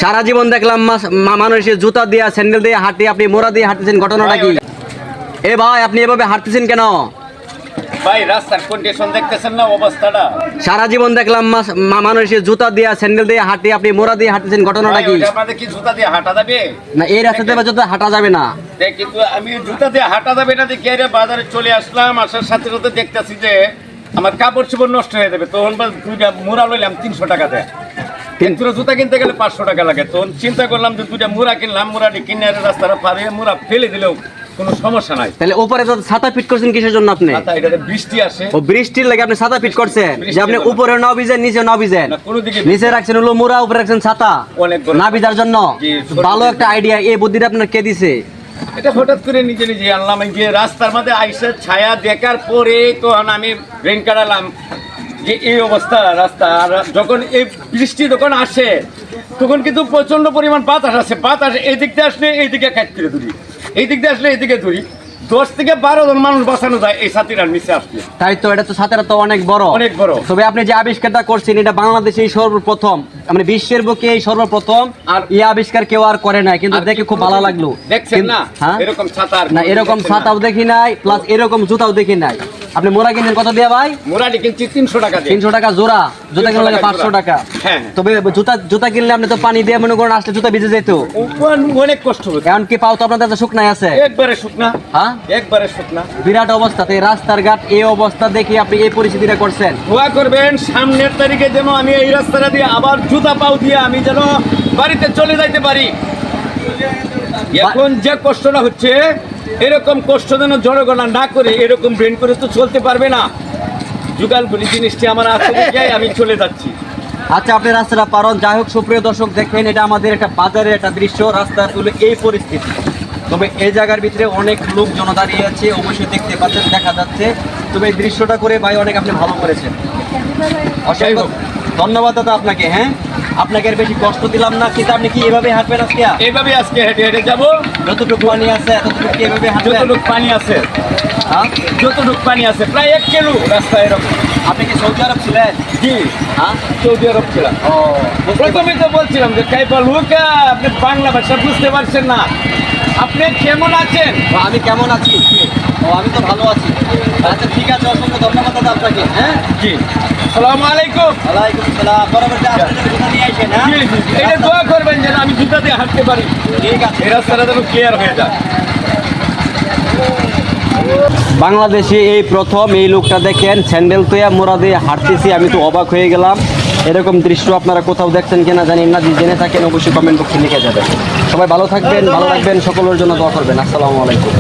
সারা জীবন দেখলাম মানুষের জুতা দিয়ে স্যান্ডেল দিয়ে হাঁটি, আপনি মোড়া দিয়ে হাঁটতেছেন, ঘটনাটা কি? এ ভাই, আপনি এভাবে হাঁটতেছেন কেন ভাই? রাস্তার কন্ডিশন দেখতেছেন না অবস্থাটা? সারা জীবন দেখলাম মানুষের জুতা দিয়ে স্যান্ডেল দিয়ে হাঁটি, আপনি মোড়া দিয়ে হাঁটতেছেন, ঘটনাটা কি? আপনাদের কি জুতা দিয়ে হাঁটা যাবে? না, এই রাস্তাতে জুতা হাঁটা যাবে না। কিন্তু আমি জুতা দিয়ে হাঁটা যাবে না দেখে বাজারে চলে আসলাম। আসার সাথে সাথে দেখতেছি যে আমার কাপড় চোপড় নষ্ট হয়ে যাবে। তখন দুইটা মুড়া লইলাম 300 টাকা দেয়। কিন্তু জুতা কিনতে গেলে 500 টাকা লাগে। তখন চিন্তা করলাম যে দুইটা মুড়া কিনলাম, মুড়াটি কিনে রাস্তাটা পারে মুড়া ফেলে দিলেও কোনো সমস্যা নাই। তাহলে উপরে তো ছাতা ফিট করছেন কিসের জন্য আপনি? এটাতে বৃষ্টি আসে, ও বৃষ্টির লাগে আপনি ছাতা ফিট করছেন, যে আপনি উপরে না ভিজেন নিচে না ভিজেন। নিচে রাখছেন হলো মুড়া, উপরে রাখছেন ছাতা না ভিজার জন্য। ভালো একটা আইডিয়া, এই বুদ্ধিটা আপনার কে দিছে? এটা হঠাৎ করে নিজে নিজে আনলাম। যে রাস্তার মধ্যে আইসে ছায়া দেখার পরে তো আমি ব্রেন কাটালাম যে এই অবস্থা রাস্তা। আর যখন এই বৃষ্টি যখন আসে তখন কিন্তু প্রচন্ড পরিমাণ বাতাস আসে। বাতাস এই দিক দিয়ে আসলে এইদিকে কাট করে ধরি, এই দিক দিয়ে আসলে এইদিকে ধরি। 10 থেকে 12 জন মানুষ বাঁচানো যায় এই ছাতিরার নিচে আসলে। তাই তো, এটা তো ছাতিরা তো অনেক বড়, অনেক বড়। তবে আপনি যে আবিষ্কারটা করছেন এটা বাংলাদেশে সর্বপ্রথম, মানে বিশ্বের বুকে এই সর্বপ্রথম। আর এই আবিষ্কার কেউ আর করে নাই, কিন্তু দেখে খুব ভালো লাগলো। দেখছেন না এরকম ছাতা? না, এরকম ছাতাও দেখি নাই, প্লাস এরকম জুতাও দেখি নাই। আপনি মোড়া কিনেন কত দিয়ে ভাই? মোড়াটি কিনছি 300 টাকা দিয়ে। 300 টাকা জোড়া, জুতা কিনলে 500 টাকা। হ্যাঁ, তবে জুতা কিনলে আপনি তো পানি দিয়ে মনে করেন আসলে জুতা ভিজে যেত, অনেক কষ্ট হতো। এখন কি পাও তো আপনাদের শুকনাই আছে? একবারে শুকনা। হ্যাঁ, একবারে শুকনা। বিরাট অবস্থা। তো এই রাস্তার ঘাট এই অবস্থা দেখে আপনি এই পরিস্থিতিটা করছেন। দোয়া করবেন সামনের তারিখে যেন আমি এই রাস্তাটা দিয়ে আবার জুতা পাও দিয়ে আমি যেন বাড়িতে চলে যাইতে পারি। এখন যে কষ্টটা হচ্ছে এরকম কষ্ট যেন জনগণ না করে, এরকম ব্রেন করে তো চলতে পারবে না। যুগাল বলি জিনিসটি আমার আছে দেখে আমি চলে যাচ্ছি। আচ্ছা, আপনি রাস্তাটা পারন। যাই হোক, সুপ্রিয় দর্শক দেখেন, এটা আমাদের একটা বাজারের একটা দৃশ্য, রাস্তার হলো এই পরিস্থিতি। তবে এই জায়গার ভিতরে অনেক লোকজন দাঁড়িয়ে আছে, অবশ্যই দেখতে পাচ্ছেন, দেখা যাচ্ছে। তবে এই দৃশ্যটা করে ভাই অনেক আপনি ভালো করেছেন, অসংখ্য ধন্যবাদ দাদা আপনাকে। হ্যাঁ, আপনাকে আর বেশি কষ্ট দিলাম না, কিন্তু আপনি কি এভাবে হাঁটবেন আজকে? এইভাবে আজকে হেঁটে হেঁটে যাবো। যতটুকু পানি আছে এতটুকু কি এভাবে হাঁটবেন? যতটুকু পানি আছে, হ্যাঁ, যতটুকু পানি আছে, প্রায় 1 কিলো রাস্তা এরকম। আপনি কি সৌদি আরব ছিলেন? জি, হ্যাঁ, সৌদি আরব ছিলাম। ও, প্রথমে তো বলছিলাম যে কাইপা লুকা আপনি বাংলা ভাষা বুঝতে পারছেন না। আপনি কেমন আছেন? আমি কেমন আছি? ও, আমি তো ভালো আছি। আচ্ছা, ঠিক আছে, অসংখ্য ধন্যবাদ দাদা আপনাকে। হ্যাঁ, জি, আসসালামু আলাইকুম। ওয়ালাইকুম আসসালাম। বরাবর যে আসলে জুতা নিয়ে আসেন। হ্যাঁ, জি, জি, এটা দোয়া করবেন যেন আমি জুতা দিয়ে হাঁটতে পারি। ঠিক আছে, এই রাস্তাটা যেন ক্লিয়ার হয়ে যায়। বাংলাদেশে এই প্রথম এই লোকটা দেখেন স্যান্ডেল তোয়া মোড়া দিয়ে হাঁটতেছি, আমি তো অবাক হয়ে গেলাম। এরকম দৃশ্য আপনারা কোথাও দেখছেন কিনা জানি না, যদি জেনে থাকেন অবশ্যই কমেন্ট বক্সে লিখে যাবেন। সবাই ভালো থাকবেন, ভালো রাখবেন, সকলের জন্য দোয়া করবেন। আসসালামু আলাইকুম।